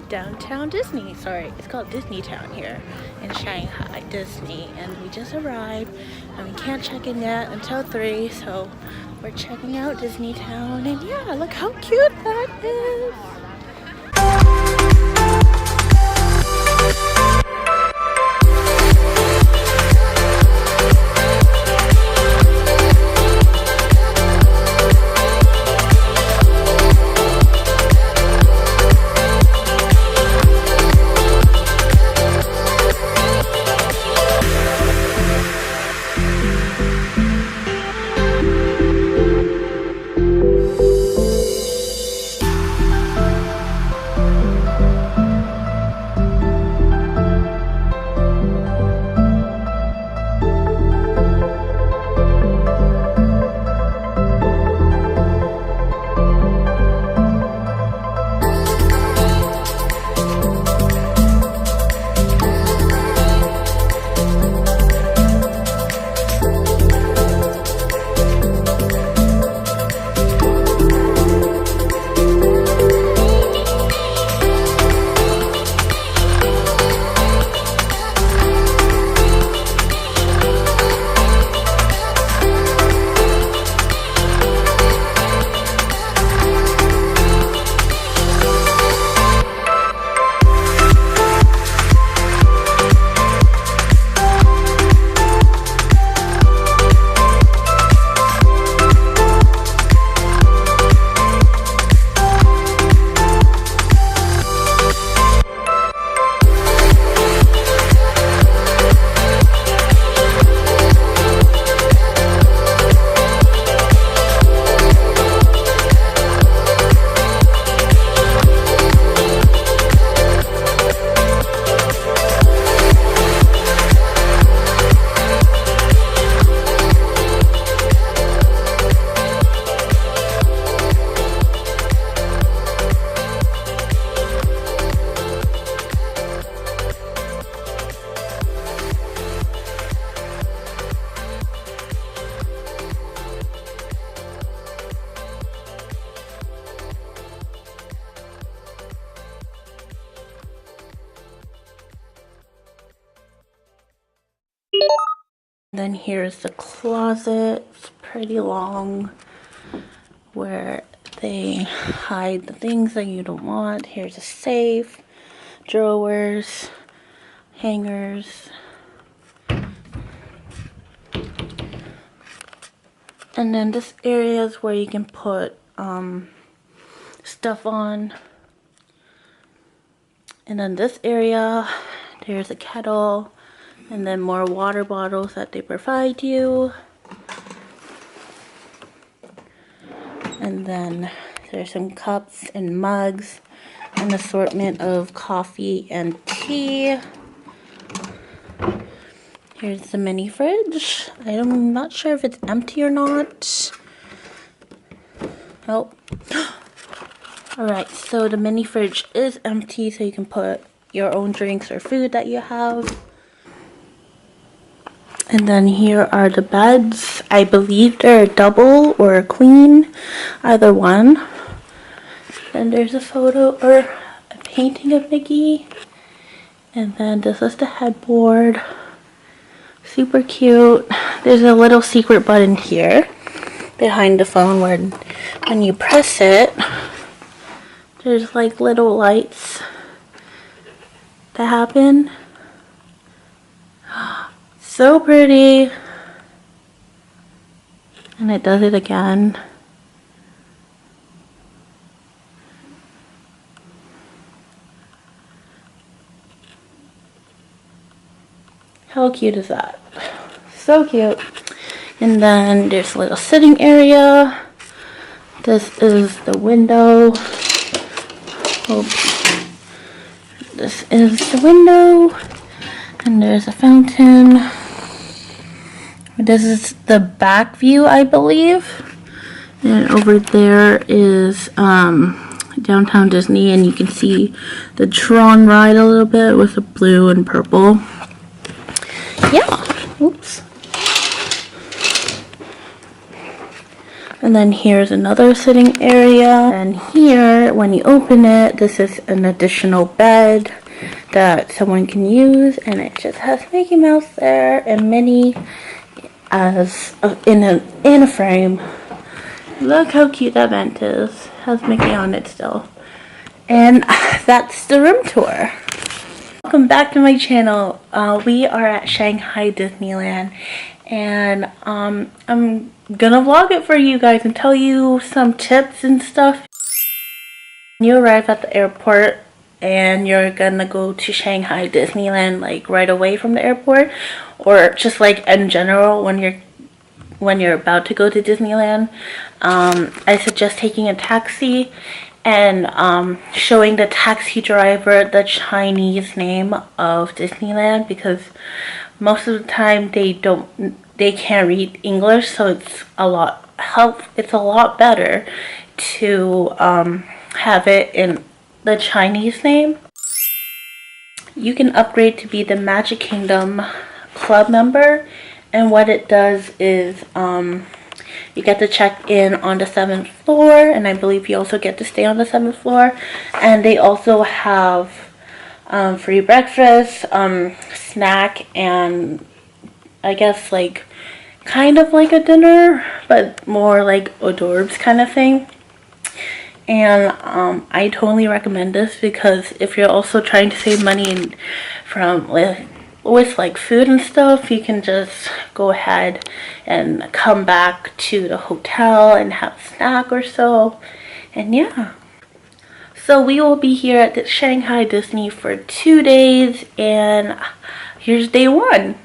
Downtown Disney. Sorry, it's called Disney Town here in Shanghai Disney, and we just arrived and we can't check in yet until 3, so we're checking out Disney Town, and yeah, look how cute that is. Then here's the closet. It's pretty long, where they hide the things that you don't want. Here's a safe, drawers, hangers, and then this area is where you can put stuff on. And then this area, there's a kettle, and then more water bottles that they provide you. And then there's some cups and mugs, an assortment of coffee and tea. Here's the mini fridge. I'm not sure if it's empty or not. Oh. Alright, so the mini fridge is empty, so you can put your own drinks or food that you have. And then here are the beds. I believe they're a double or a queen, either one. Then there's a photo or a painting of Mickey. And then this is the headboard. Super cute. There's a little secret button here behind the phone where when you press it, there's like little lights that happen. So pretty. And it does it again. How cute is that? So cute. And then there's a little sitting area. This is the window. Oops. This is the window. And there's a fountain. This is the back view, I believe. And over there is downtown Disney, and you can see the Tron ride a little bit with the blue and purple. Yeah. Oops. And then here's another sitting area. And here, when you open it, this is an additional bed that someone can use, and it just has Mickey Mouse there and Minnie as in a frame. Look how cute that vent is. Has Mickey on it still. And that's the room tour. Welcome back to my channel. We are at Shanghai Disneyland, and I'm gonna vlog it for you guys and tell you some tips and stuff. When you arrive at the airport and you're gonna go to Shanghai Disneyland like right away from the airport, or just like in general when you're about to go to Disneyland, I suggest taking a taxi and showing the taxi driver the Chinese name of Disneyland, because most of the time they can't read English, so it's a lot better to have it in the Chinese name. You can upgrade to be the Magic Kingdom club member, and what it does is you get to check in on the 7th floor, and I believe you also get to stay on the 7th floor. And they also have free breakfast, snack, and I guess like kind of like a dinner, but more like hors d'oeuvres kind of thing. And I totally recommend this, because if you're also trying to save money from with like food and stuff, you can just go ahead and come back to the hotel and have a snack or so. And yeah, so we will be here at the Shanghai Disney for 2 days, and here's day 1.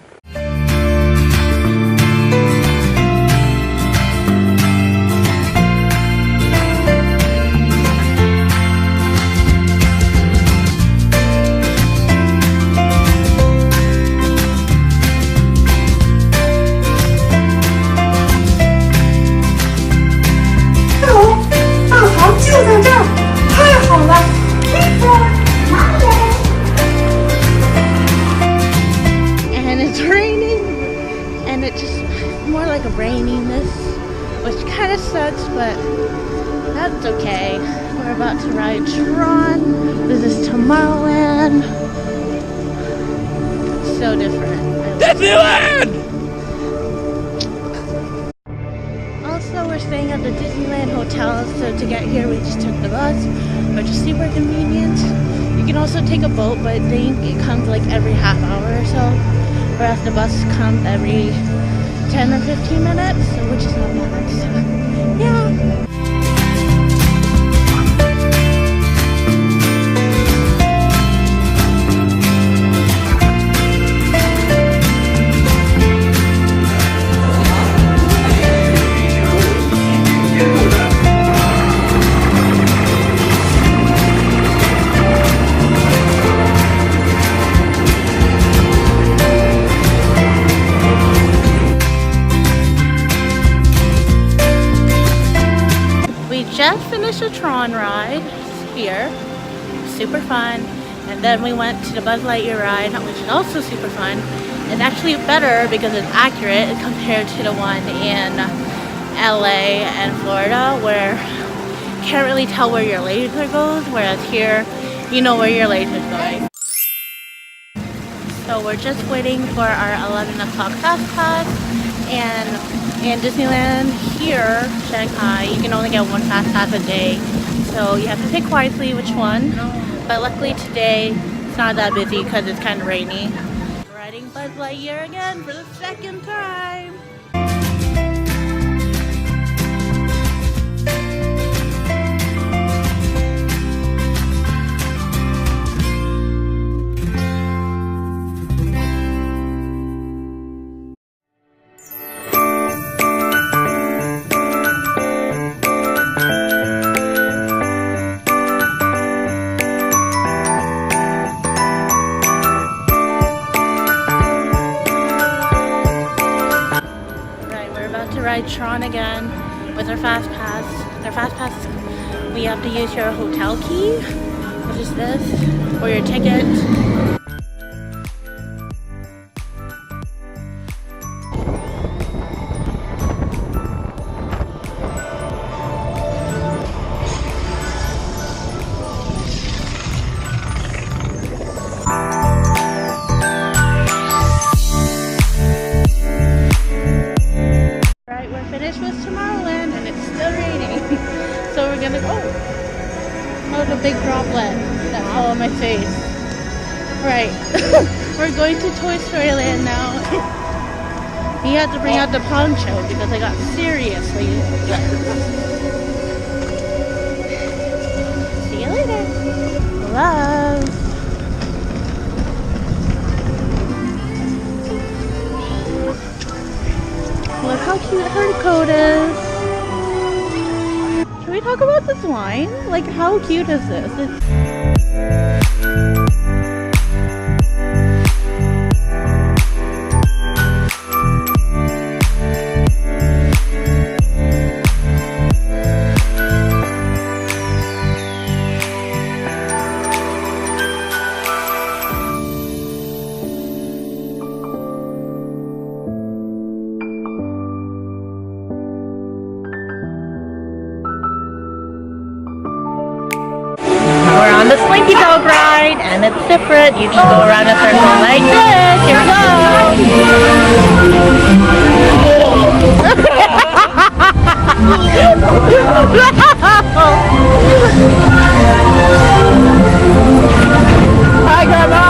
And it's raining, and it's just more like a raininess, which kind of sucks, but that's okay. We're about to ride Tron. This is Tomorrowland. So different. Disneyland! Also, we're staying at the Disneyland Hotel, so to get here we just took the bus, which is super convenient. You can also take a boat, but I think it comes like every half hour or so, whereas the bus comes every 10 or 15 minutes, which is not bad. So, yeah. Just finished a Tron ride here, super fun, and then we went to the Buzz Lightyear ride, which is also super fun. It's actually better because it's accurate compared to the one in LA and Florida, where you can't really tell where your laser goes, whereas here you know where your laser is going. So we're just waiting for our 11 o'clock fast pass, and in Disneyland here, Shanghai, you can only get one fast pass a day, so you have to pick wisely which one. But luckily today it's not that busy because it's kind of rainy. Riding Buzz Lightyear again for the 2nd time. again with our fast pass. Our fast pass, we have to use your hotel key, which is this, or your ticket. The big droplet that fell on my face. Right. We're going to Toy Story Land now. He had to bring out the poncho because I got seriously. See you later. Love. Look how cute her coat is. Can we talk about this wine? Like, how cute is this? The Slinky Dog ride, and it's different. You can go around a circle like this. Here we go. Hi, Grandma.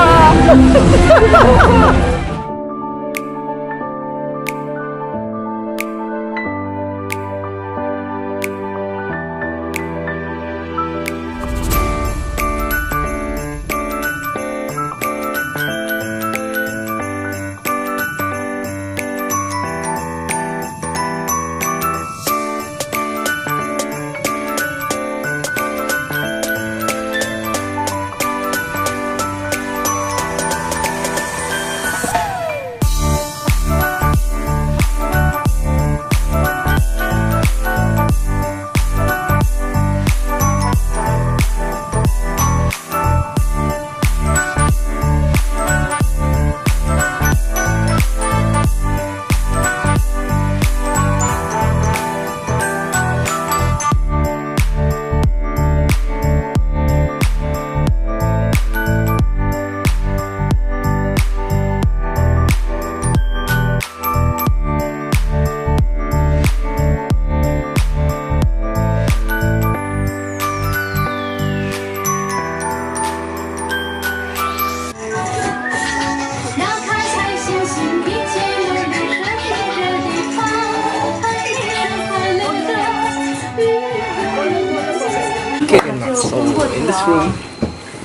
In this room,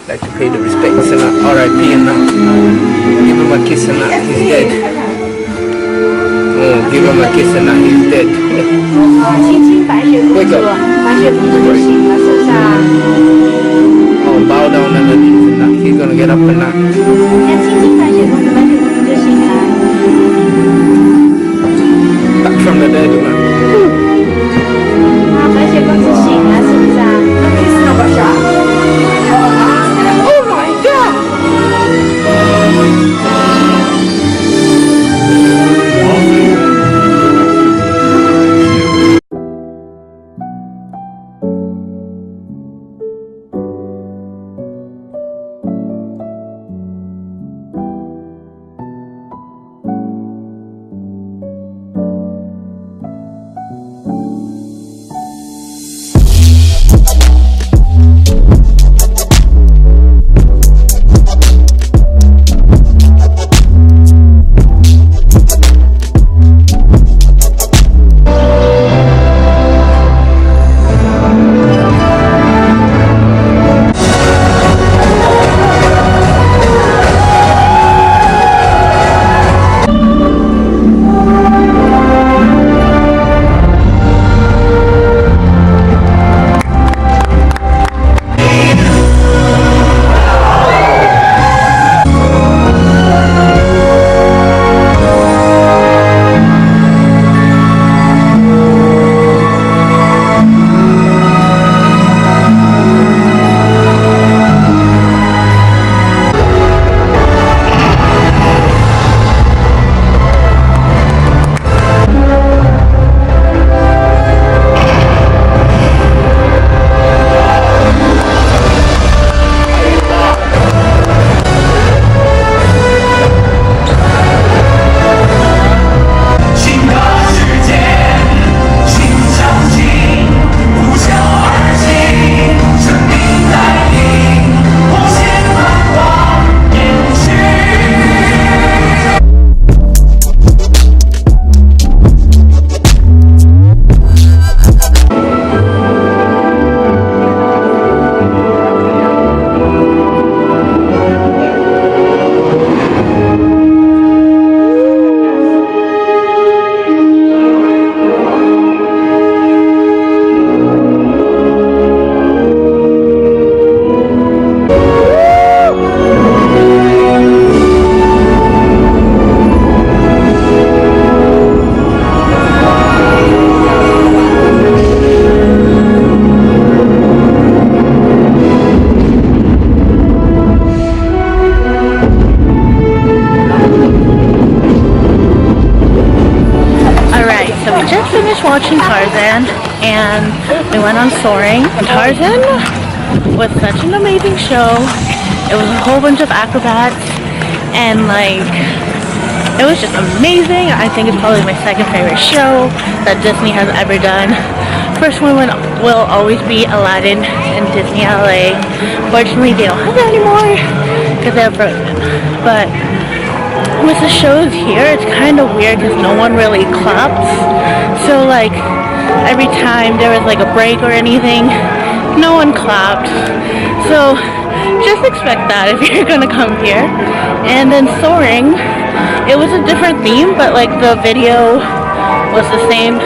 like to pay the respects and R.I.P. and give him a kiss and he's dead. Oh, give him a kiss and he's dead. Wake up. Oh, bow down on the knees and he's gonna get up and back from the dead, man. Oh my God! Disneyland, and we went on Soaring. Tarzan was such an amazing show. It was a whole bunch of acrobats, and like, it was just amazing. I think it's probably my second favorite show that Disney has ever done. First one will always be Aladdin in Disney LA. Fortunately, they don't have that anymore because they have Frozen. But with the shows here, it's kind of weird because no one really claps. So like, every time there was like a break or anything, no one clapped. So just expect that if you're gonna come here. And then Soaring, it was a different theme, but like the video was the same.